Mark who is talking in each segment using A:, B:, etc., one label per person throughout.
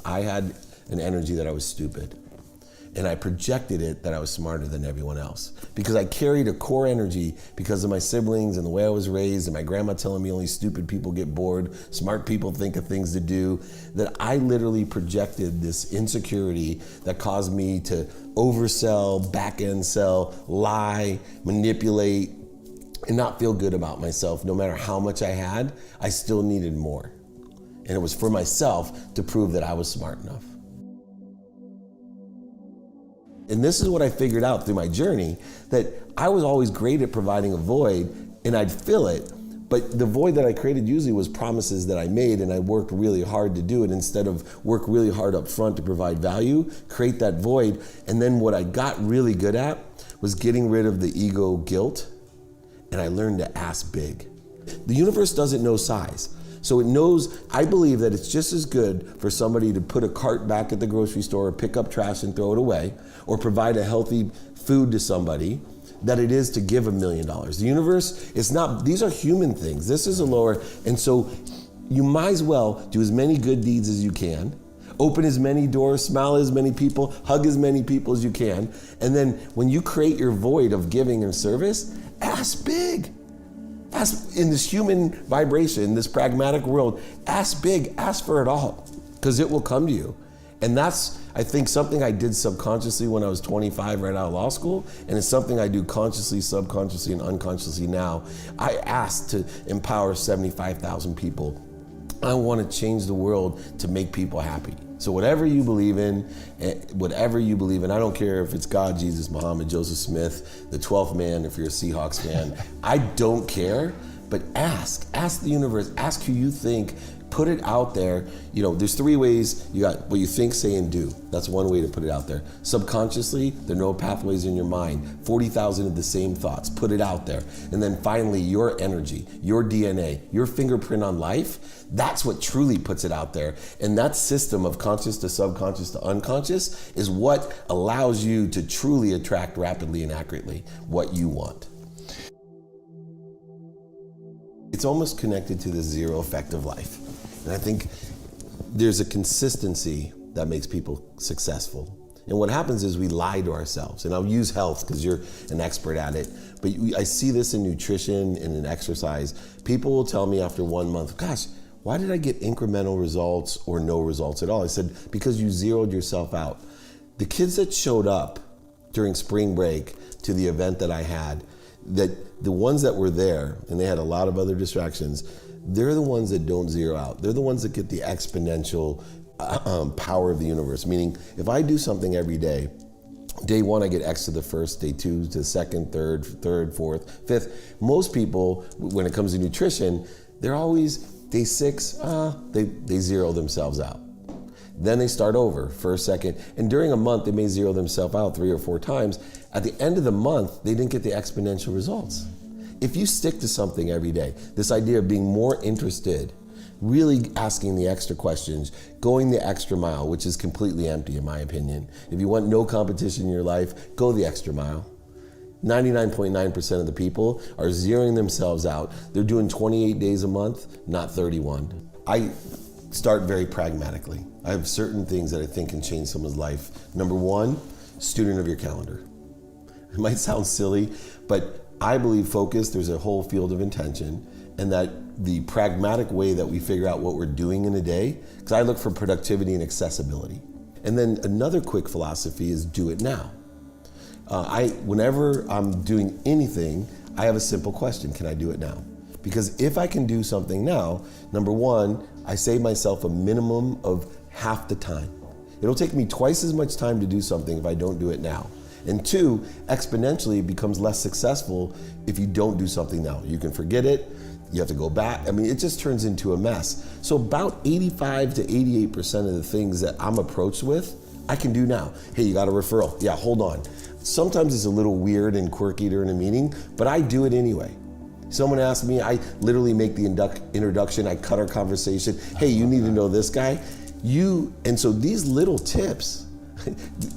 A: I had an energy that I was stupid. And I projected it that I was smarter than everyone else. Because I carried a core energy because of my siblings and the way I was raised and my grandma telling me only stupid people get bored, smart people think of things to do, that I literally projected this insecurity that caused me to oversell, back-end sell, lie, manipulate, and not feel good about myself. No matter how much I had, I still needed more. And it was for myself to prove that I was smart enough. And this is what I figured out through my journey, that I was always great at providing a void and I'd fill it, but the void that I created usually was promises that I made, and I worked really hard to do it instead of work really hard up front to provide value, create that void. And then what I got really good at was getting rid of the ego guilt, and I learned to ask big. The universe doesn't know size. So it knows, I believe that it's just as good for somebody to put a cart back at the grocery store or pick up trash and throw it away, or provide a healthy food to somebody, that it is to give $1 million. The universe, it's not, these are human things. This is a lower, and so you might as well do as many good deeds as you can, open as many doors, smile as many people, hug as many people as you can, and then when you create your void of giving and service, ask big. Ask in this human vibration, this pragmatic world, ask big, ask for it all, because it will come to you. And that's, I think, something I did subconsciously when I was 25 right out of law school, and it's something I do consciously, subconsciously, and unconsciously now. I asked to empower 75,000 people. I want to change the world to make people happy. So whatever you believe in, I don't care if it's God, Jesus, Muhammad, Joseph Smith, the 12th man, if you're a Seahawks fan, I don't care, but ask the universe, ask who you think, put it out there. You know, there's 3 ways. You got what you think, say, and do. That's one way to put it out there. Subconsciously, there are no pathways in your mind. 40,000 of the same thoughts, put it out there. And then finally, your energy, your DNA, your fingerprint on life, that's what truly puts it out there. And that system of conscious to subconscious to unconscious is what allows you to truly attract rapidly and accurately what you want. It's almost connected to the zero effect of life. And I think there's a consistency that makes people successful. And what happens is we lie to ourselves. And I'll use health because you're an expert at it. But I see this in nutrition and in exercise. People will tell me after 1 month, gosh, why did I get incremental results or no results at all? I said, because you zeroed yourself out. The kids that showed up during spring break to the event that I had, that the ones that were there, and they had a lot of other distractions, they're the ones that don't zero out. They're the ones that get the exponential power of the universe. Meaning, if I do something every day, day 1 I get X to the first, day 2 to the second, third, fourth, fifth. Most people, when it comes to nutrition, they're always day 6, they zero themselves out. Then they start over, first, second, and during a month they may zero themselves out 3 or 4 times. At the end of the month, they didn't get the exponential results. If you stick to something every day, this idea of being more interested, really asking the extra questions, going the extra mile, which is completely empty in my opinion. If you want no competition in your life, go the extra mile. 99.9% of the people are zeroing themselves out. They're doing 28 days a month, not 31. I start very pragmatically. I have certain things that I think can change someone's life. Number 1, student of your calendar. It might sound silly, but I believe focus, there's a whole field of intention, and that the pragmatic way that we figure out what we're doing in a day, because I look for productivity and accessibility. And then another quick philosophy is do it now. Whenever I'm doing anything, I have a simple question: can I do it now? Because if I can do something now, number 1, I save myself a minimum of half the time. It'll take me twice as much time to do something if I don't do it now. And 2, exponentially it becomes less successful if you don't do something now. You can forget it, you have to go back. I mean, it just turns into a mess. So about 85 to 88% of the things that I'm approached with, I can do now. Hey, you got a referral? Yeah, hold on. Sometimes it's a little weird and quirky during a meeting, but I do it anyway. Someone asked me, I literally make the introduction, I cut our conversation. Hey, you need to know this guy. And so these little tips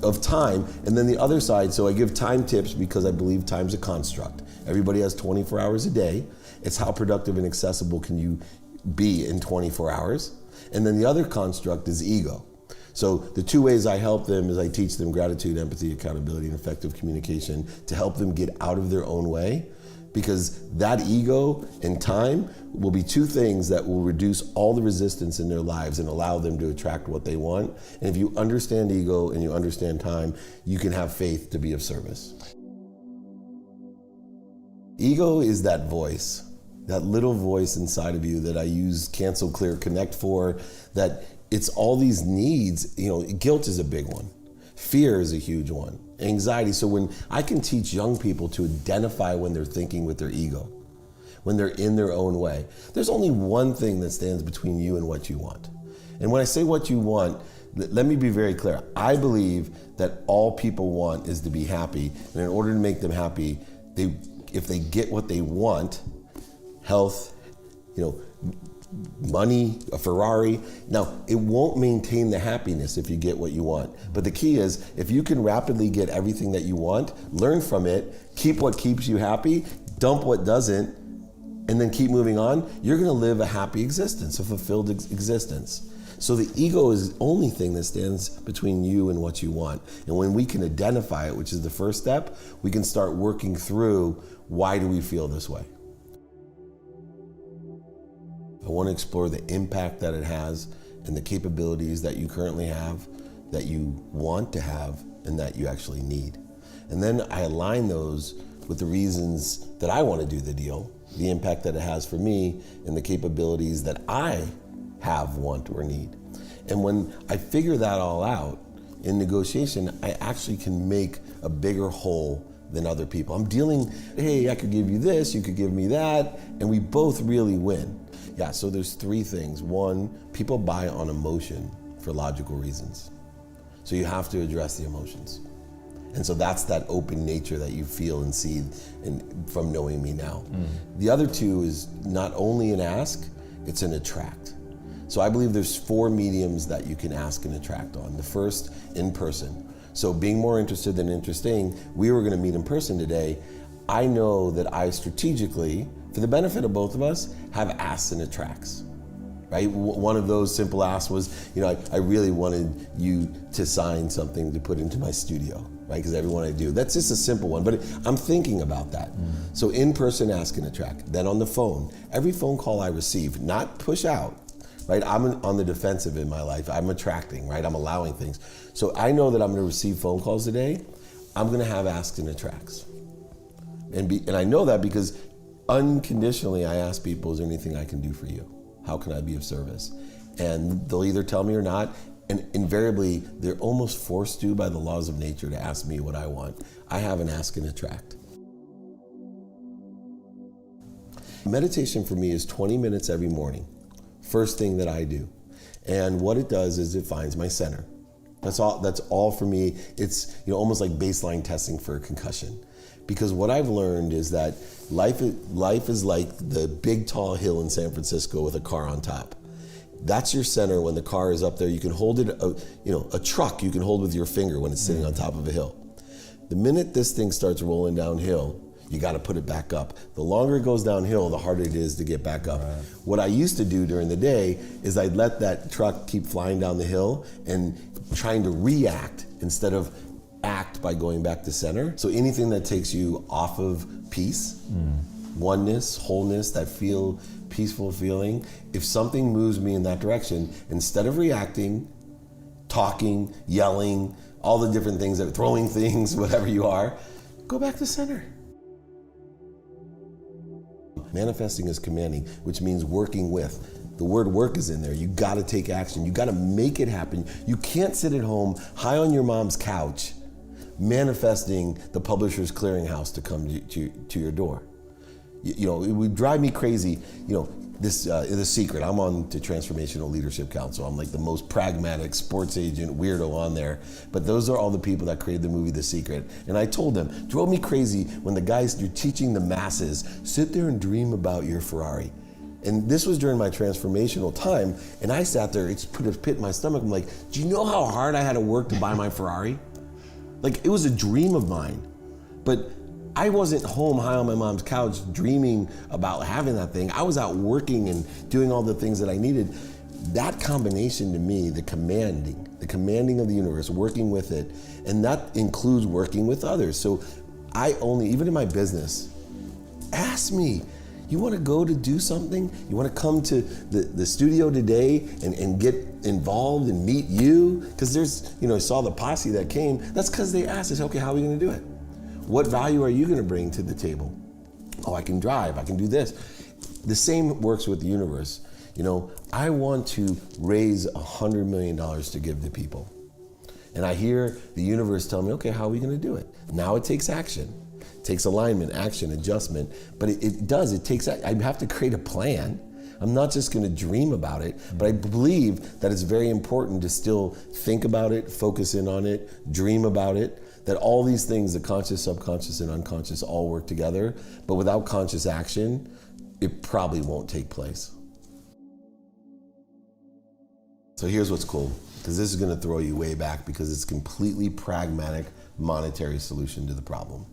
A: of time, and then the other side, so I give time tips because I believe time's a construct. Everybody has 24 hours a day. It's how productive and accessible can you be in 24 hours. And then the other construct is ego. So the two ways I help them is I teach them gratitude, empathy, accountability, and effective communication to help them get out of their own way, because that ego and time will be two things that will reduce all the resistance in their lives and allow them to attract what they want. And if you understand ego and you understand time, you can have faith to be of service. Ego is that voice, that little voice inside of you that I use Cancel, Clear, Connect for, that it's all these needs. Guilt is a big one. Fear is a huge one. Anxiety. So when I can teach young people to identify when they're thinking with their ego, when they're in their own way, there's only one thing that stands between you and what you want. And when I say what you want, let me be very clear. I believe that all people want is to be happy. And in order to make them happy, if they get what they want, health, money, a Ferrari. Now, it won't maintain the happiness if you get what you want. But the key is, if you can rapidly get everything that you want, learn from it, keep what keeps you happy, dump what doesn't, and then keep moving on, you're gonna live a happy existence, a fulfilled existence. So the ego is the only thing that stands between you and what you want. And when we can identify it, which is the first step, we can start working through, why do we feel this way? I want to explore the impact that it has and the capabilities that you currently have, that you want to have, and that you actually need. And then I align those with the reasons that I want to do the deal, the impact that it has for me, and the capabilities that I have, want, or need. And when I figure that all out in negotiation, I actually can make a bigger whole than other people. I'm dealing, hey, I could give you this, you could give me that, and we both really win. Yeah, so there's three things. One, people buy on emotion for logical reasons. So you have to address the emotions. And so that's that open nature that you feel and see from knowing me now. The other two is not only an ask, it's an attract. So I believe there's 4 mediums that you can ask and attract on. The first, in person. So being more interested than interesting, we were gonna meet in person today. I know that I strategically, for the benefit of both of us, have asks and attracts, right? One of those simple asks was, I really wanted you to sign something to put into my studio, right? Because everyone I do, that's just a simple one, but I'm thinking about that. So in person, ask and attract. Then on the phone, every phone call I receive, not push out, right? I'm on the defensive in my life. I'm attracting, right? I'm allowing things. So I know that I'm gonna receive phone calls today. I'm gonna have asks and attracts. And I know that because unconditionally I ask people, is there anything I can do for you? How can I be of service? And they'll either tell me or not. And invariably, they're almost forced to by the laws of nature to ask me what I want. I have an ask and attract. Meditation for me is 20 minutes every morning. First thing that I do. And what it does is it finds my center. That's all for me. It's almost like baseline testing for a concussion. Because what I've learned is that life is like the big tall hill in San Francisco with a car on top. That's your center when the car is up there. You can hold it, a truck you can hold with your finger when it's sitting on top of a hill. The minute this thing starts rolling downhill, you got to put it back up. The longer it goes downhill, the harder it is to get back up. Right. What I used to do during the day is I'd let that truck keep flying down the hill and trying to react instead of act by going back to center. So anything that takes you off of peace, oneness, wholeness, that peaceful feeling, if something moves me in that direction, instead of reacting, talking, yelling, all the different things, throwing things, whatever you are, go back to center. Manifesting is commanding, which means working with. The word work is in there. You gotta take action. You gotta make it happen. You can't sit at home, high on your mom's couch, manifesting the Publishers Clearinghouse to come to your door. It would drive me crazy. The secret, I'm on to Transformational Leadership Council. I'm like the most pragmatic sports agent weirdo on there. But those are all the people that created the movie The Secret. And I told them, drove me crazy when the guys, you're teaching the masses, sit there and dream about your Ferrari. And this was during my transformational time. And I sat there, it put a pit in my stomach. I'm like, do you know how hard I had to work to buy my Ferrari? Like, it was a dream of mine. But I wasn't home high on my mom's couch dreaming about having that thing. I was out working and doing all the things that I needed. That combination to me, the commanding, the commanding of the universe, working with it, and that includes working with others. So even in my business, ask me, you want to go to do something? You want to come to the studio today and get involved and meet you? Because I saw the posse that came. That's because they asked us, okay, how are we going to do it? What value are you going to bring to the table? Oh, I can drive, I can do this. The same works with the universe. I want to raise $100 million to give to people. And I hear the universe tell me, okay, how are we going to do it? Now it takes action. It takes alignment, action, adjustment. But it takes, I have to create a plan. I'm not just going to dream about it, but I believe that it's very important to still think about it, focus in on it, dream about it, that all these things, the conscious, subconscious, and unconscious all work together. But without conscious action, it probably won't take place. So here's what's cool, because this is going to throw you way back, because it's a completely pragmatic, monetary solution to the problem.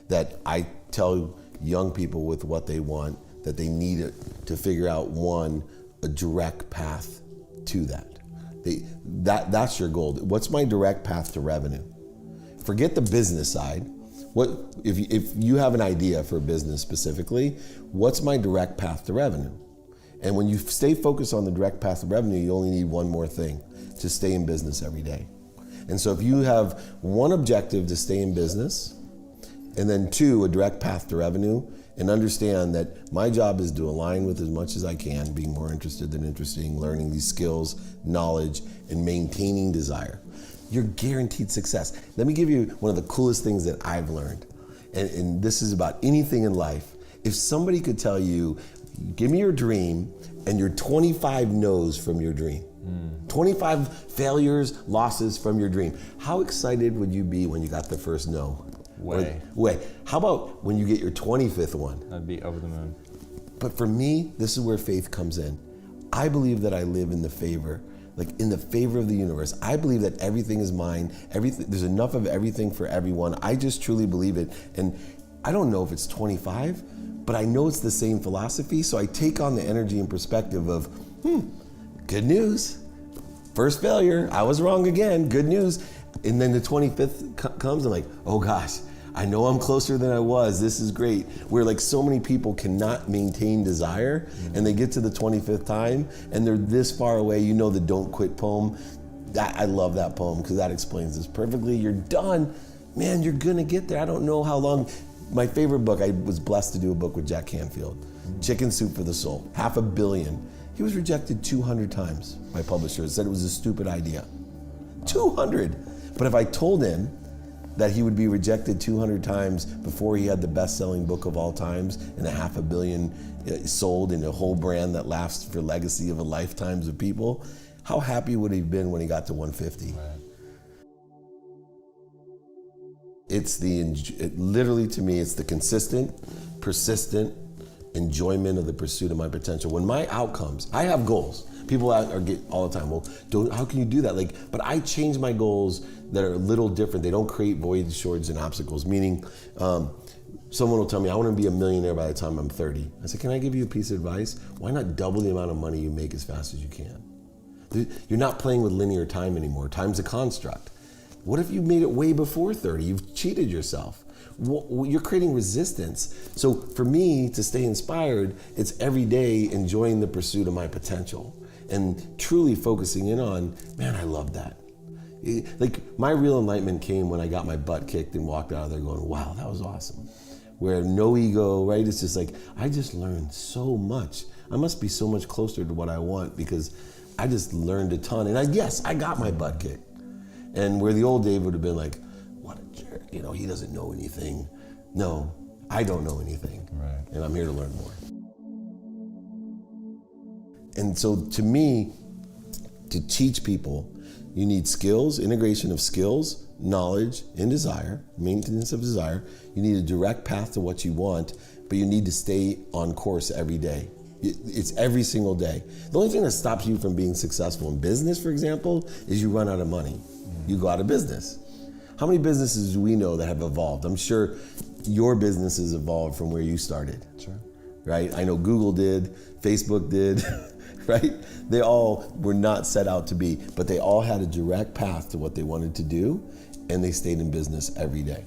A: That I tell young people with what they want, that they need it to figure out, one, a direct path to that. That's your goal. What's my direct path to revenue? Forget the business side. What if you have an idea for a business specifically, what's my direct path to revenue? And when you stay focused on the direct path to revenue, you only need one more thing, to stay in business every day. And so if you have one objective to stay in business, and then two, a direct path to revenue, and understand that my job is to align with as much as I can, being more interested than interesting, learning these skills, knowledge, and maintaining desire. You're guaranteed success. Let me give you one of the coolest things that I've learned. And this is about anything in life. If somebody could tell you, give me your dream and your 25 no's from your dream. 25 failures, losses from your dream. How excited would you be when you got the first no? Way. How about when you get your 25th one?
B: I'd be over the moon.
A: But for me, this is where faith comes in. I believe that I live in the favor of the universe. I believe that everything is mine. There's enough of everything for everyone. I just truly believe it. And I don't know if it's 25, but I know it's the same philosophy. So I take on the energy and perspective of, good news. First failure, I was wrong again, good news. And then the 25th comes, I'm like, oh gosh, I know I'm closer than I was, this is great. Where like so many people cannot maintain desire, and they get to the 25th time, and they're this far away. You know the Don't Quit poem? I love that poem, because that explains this perfectly. You're done, man, you're gonna get there. I don't know how long. My favorite book, I was blessed to do a book with Jack Canfield, Chicken Soup for the Soul, 500 million. He was rejected 200 times by publishers, said it was a stupid idea. 200. But if I told him that he would be rejected 200 times before he had the best-selling book of all times and 500 million sold in a whole brand that lasts for legacy of a lifetimes of people, how happy would he have been when he got to 150? Right. Literally to me, it's the consistent, persistent enjoyment of the pursuit of my potential. When my outcomes, I have goals. People get all the time, well, how can you do that? But I change my goals that are a little different. They don't create voids, shorts, and obstacles. Meaning, someone will tell me, I want to be a millionaire by the time I'm 30. I say, can I give you a piece of advice? Why not double the amount of money you make as fast as you can? You're not playing with linear time anymore. Time's a construct. What if you made it way before 30? You've cheated yourself. You're creating resistance. So for me to stay inspired, it's every day enjoying the pursuit of my potential and truly focusing in on, man, I love that. My real enlightenment came when I got my butt kicked and walked out of there going, wow, that was awesome. Where no ego, right? It's just like, I just learned so much. I must be so much closer to what I want because I just learned a ton. And yes, I got my butt kicked. And where the old Dave would have been like, what a jerk, he doesn't know anything. No, I don't know anything.
B: Right.
A: And I'm here to learn more. And so to me, to teach people, you need skills, integration of skills, knowledge, and desire, maintenance of desire. You need a direct path to what you want, but you need to stay on course every day. It's every single day. The only thing that stops you from being successful in business, for example, is you run out of money. You go out of business. How many businesses do we know that have evolved? I'm sure your business has evolved from where you started.
B: Sure.
A: Right? I know Google did, Facebook did, right? They all were not set out to be, but they all had a direct path to what they wanted to do, and they stayed in business every day.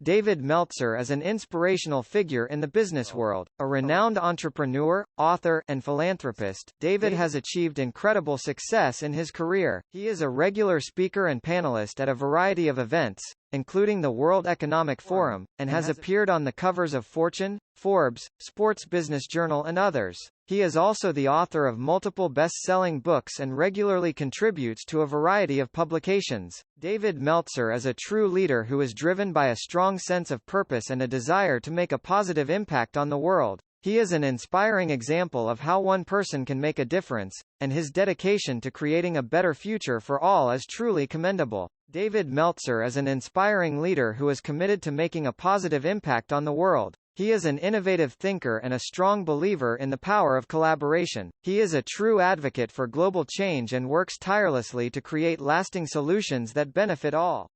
B: David Meltzer is an inspirational figure in the business world. A renowned entrepreneur, author, and philanthropist, David has achieved incredible success in his career. He is a regular speaker and panelist at a variety of events, including the World Economic Forum, and has appeared on the covers of Fortune, Forbes, Sports Business Journal and others. He is also the author of multiple best-selling books and regularly contributes to a variety of publications. David Meltzer is a true leader who is driven by a strong sense of purpose and a desire to make a positive impact on the world. He is an inspiring example of how one person can make a difference, and his dedication to creating a better future for all is truly commendable. David Meltzer is an inspiring leader who is committed to making a positive impact on the world. He is an innovative thinker and a strong believer in the power of collaboration. He is a true advocate for global change and works tirelessly to create lasting solutions that benefit all.